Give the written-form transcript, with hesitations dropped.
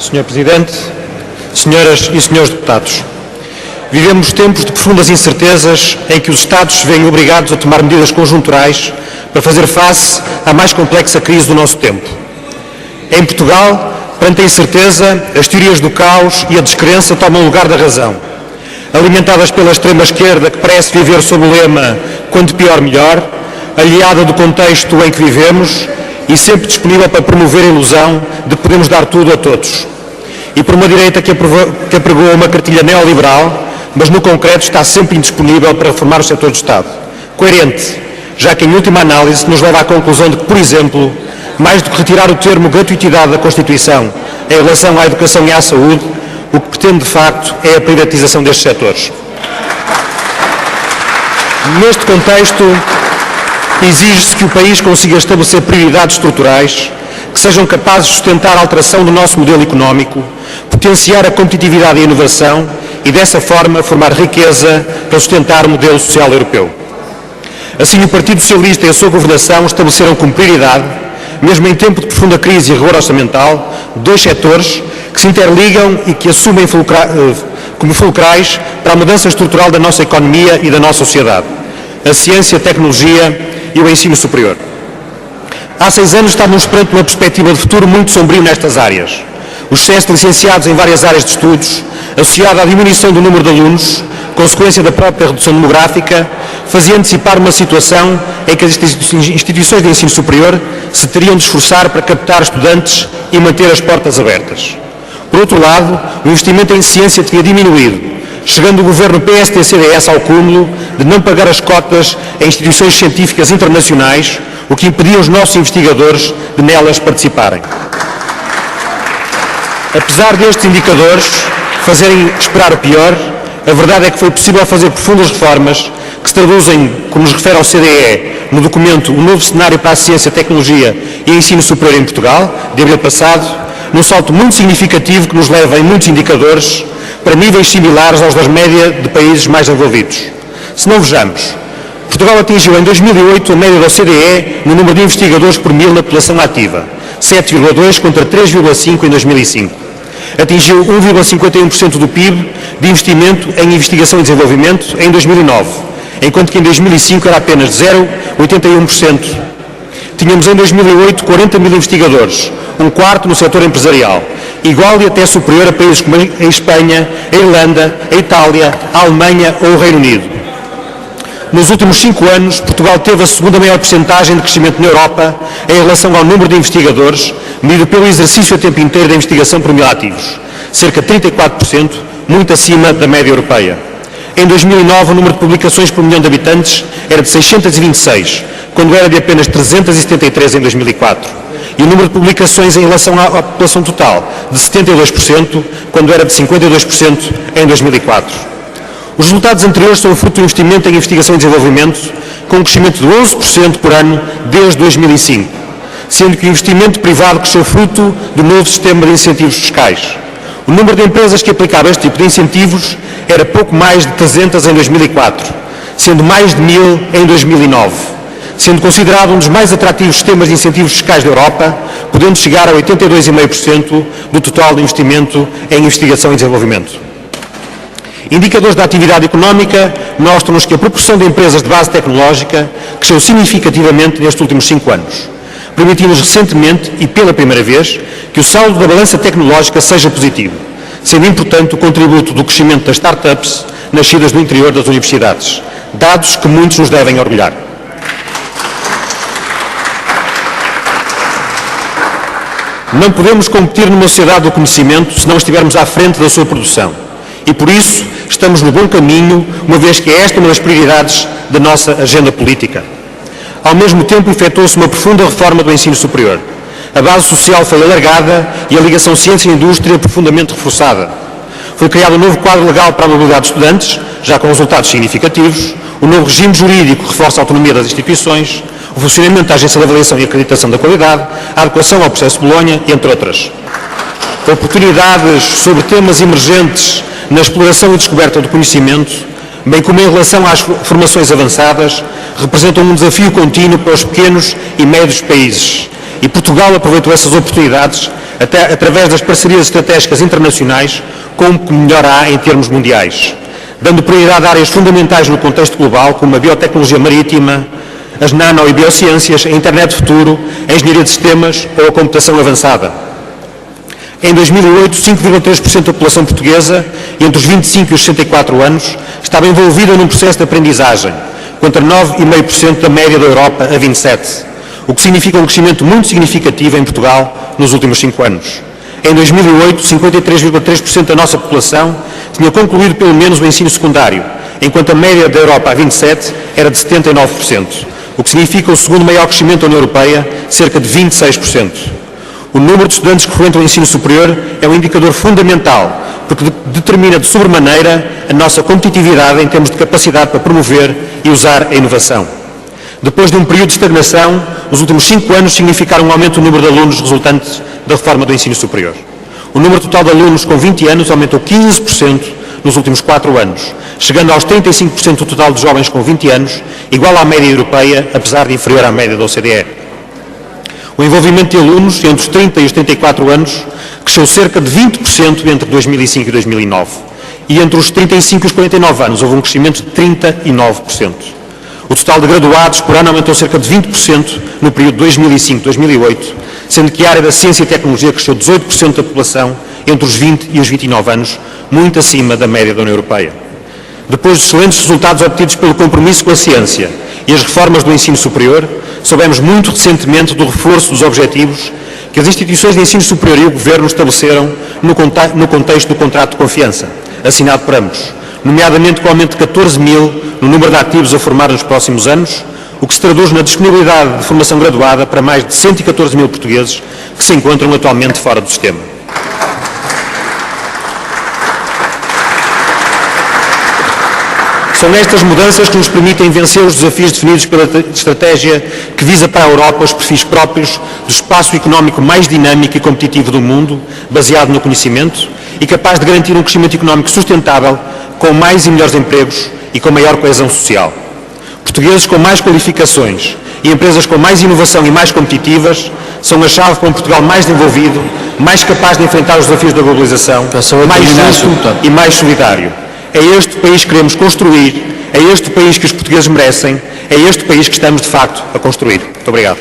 Sr. Presidente, senhoras e senhores deputados, vivemos tempos de profundas incertezas em que os Estados se veem obrigados a tomar medidas conjunturais para fazer face à mais complexa crise do nosso tempo. Em Portugal, perante a incerteza, as teorias do caos e a descrença tomam lugar da razão. Alimentadas pela extrema-esquerda que parece viver sob o lema "quanto pior, melhor", aliada do contexto em que vivemos e sempre disponível para promover a ilusão de que podemos dar tudo a todos. E por uma direita que apregou uma cartilha neoliberal, mas no concreto está sempre indisponível para reformar o setor do Estado. Coerente, já que em última análise nos leva à conclusão de que, por exemplo, mais do que retirar o termo gratuitidade da Constituição em relação à educação e à saúde, o que pretende de facto é a privatização destes setores. Neste contexto, exige-se que o país consiga estabelecer prioridades estruturais que sejam capazes de sustentar a alteração do nosso modelo económico, potenciar a competitividade e a inovação e, dessa forma, formar riqueza para sustentar o modelo social europeu. Assim, o Partido Socialista e a sua governação estabeleceram como prioridade, mesmo em tempo de profunda crise e rigor orçamental, dois setores que se interligam e que assumem como fulcrais para a mudança estrutural da nossa economia e da nossa sociedade: a ciência, a tecnologia e o ensino superior. Há 6 anos estávamos perante uma perspectiva de futuro muito sombrio nestas áreas. O excesso de licenciados em várias áreas de estudos, associado à diminuição do número de alunos, consequência da própria redução demográfica, fazia antecipar uma situação em que as instituições de ensino superior se teriam de esforçar para captar estudantes e manter as portas abertas. Por outro lado, o investimento em ciência tinha diminuído, chegando o governo PSD-CDS ao cúmulo de não pagar as cotas em instituições científicas internacionais, o que impedia os nossos investigadores de nelas participarem. Apesar destes indicadores fazerem esperar o pior, a verdade é que foi possível fazer profundas reformas que se traduzem, como nos refere ao CDE, no documento O Novo Cenário para a Ciência, Tecnologia e Ensino Superior em Portugal, de abril passado, num salto muito significativo que nos leva em muitos indicadores para níveis similares aos das média de países mais desenvolvidos. Se não vejamos, Portugal atingiu em 2008 a média da OCDE no número de investigadores por 1000 na população ativa, 7,2 contra 3,5 em 2005. Atingiu 1,51% do PIB de investimento em investigação e desenvolvimento em 2009, enquanto que em 2005 era apenas 0,81%. Tínhamos em 2008 40 mil investigadores, um quarto no setor empresarial, igual e até superior a países como a Espanha, a Irlanda, a Itália, a Alemanha ou o Reino Unido. Nos últimos 5 anos, Portugal teve a segunda maior percentagem de crescimento na Europa em relação ao número de investigadores, medido pelo exercício a tempo inteiro da investigação por 1000 ativos, cerca de 34%, muito acima da média europeia. Em 2009, o número de publicações por milhão de habitantes era de 626, quando era de apenas 373 em 2004. E o número de publicações em relação à população total, de 72%, quando era de 52% em 2004. Os resultados anteriores são fruto do investimento em investigação e desenvolvimento, com um crescimento de 11% por ano desde 2005, sendo que o investimento privado cresceu fruto do novo sistema de incentivos fiscais. O número de empresas que aplicava este tipo de incentivos era pouco mais de 300 em 2004, sendo mais de 1000 em 2009, sendo considerado um dos mais atrativos sistemas de incentivos fiscais da Europa, podendo chegar a 82,5% do total de investimento em investigação e desenvolvimento. Indicadores da atividade económica mostram-nos que a proporção de empresas de base tecnológica cresceu significativamente nestes últimos 5 anos, permitindo-nos recentemente, e pela primeira vez, que o saldo da balança tecnológica seja positivo, sendo importante o contributo do crescimento das start-ups nascidas no interior das universidades, dados que muitos nos devem orgulhar. Não podemos competir numa sociedade do conhecimento se não estivermos à frente da sua produção. E por isso estamos no bom caminho, uma vez que é esta uma das prioridades da nossa agenda política. Ao mesmo tempo, efetuou-se uma profunda reforma do ensino superior. A base social foi alargada e a ligação ciência e indústria profundamente reforçada. Foi criado um novo quadro legal para a mobilidade de estudantes, já com resultados significativos, o novo regime jurídico que reforça a autonomia das instituições, o funcionamento da Agência de Avaliação e Acreditação da Qualidade, a adequação ao processo de Bolonha, entre outras. Oportunidades sobre temas emergentes na exploração e descoberta do conhecimento, bem como em relação às formações avançadas, representam um desafio contínuo para os pequenos e médios países. E Portugal aproveitou essas oportunidades até através das parcerias estratégicas internacionais, como que melhor há em termos mundiais, dando prioridade a áreas fundamentais no contexto global, como a biotecnologia marítima, as nano e biociências, a internet do futuro, a engenharia de sistemas ou a computação avançada. Em 2008, 5,3% da população portuguesa, entre os 25 e os 64 anos, estava envolvida num processo de aprendizagem, contra 9,5% da média da Europa a 27%, o que significa um crescimento muito significativo em Portugal nos últimos 5 anos. Em 2008, 53,3% da nossa população tinha concluído pelo menos o ensino secundário, enquanto a média da Europa a 27% era de 79%, o que significa o segundo maior crescimento da União Europeia, cerca de 26%. O número de estudantes que frequentam o ensino superior é um indicador fundamental, porque determina de sobremaneira a nossa competitividade em termos de capacidade para promover e usar a inovação. Depois de um período de estagnação, os últimos 5 anos significaram um aumento do número de alunos resultantes da reforma do ensino superior. O número total de alunos com 20 anos aumentou 15% nos últimos 4 anos, chegando aos 35% do total de jovens com 20 anos, igual à média europeia, apesar de inferior à média da OCDE. O envolvimento de alunos entre os 30 e os 34 anos cresceu cerca de 20% entre 2005 e 2009. E entre os 35 e os 49 anos houve um crescimento de 39%. O total de graduados por ano aumentou cerca de 20% no período 2005-2008, sendo que a área da ciência e tecnologia cresceu 18% da população entre os 20 e os 29 anos, muito acima da média da União Europeia. Depois dos excelentes resultados obtidos pelo compromisso com a ciência e as reformas do ensino superior, soubemos muito recentemente do reforço dos objetivos que as instituições de ensino superior e o Governo estabeleceram no contexto do contrato de confiança, assinado por ambos, nomeadamente com o aumento de 14 mil no número de ativos a formar nos próximos anos, o que se traduz na disponibilidade de formação graduada para mais de 114 mil portugueses que se encontram atualmente fora do sistema. São estas mudanças que nos permitem vencer os desafios definidos pela estratégia que visa para a Europa os perfis próprios do espaço económico mais dinâmico e competitivo do mundo, baseado no conhecimento e capaz de garantir um crescimento económico sustentável, com mais e melhores empregos e com maior coesão social. Portugueses com mais qualificações e empresas com mais inovação e mais competitivas são a chave para um Portugal mais desenvolvido, mais capaz de enfrentar os desafios da globalização, mais justo e mais solidário. É este o país que queremos construir, é este o país que os portugueses merecem, é este o país que estamos, de facto, a construir. Muito obrigado.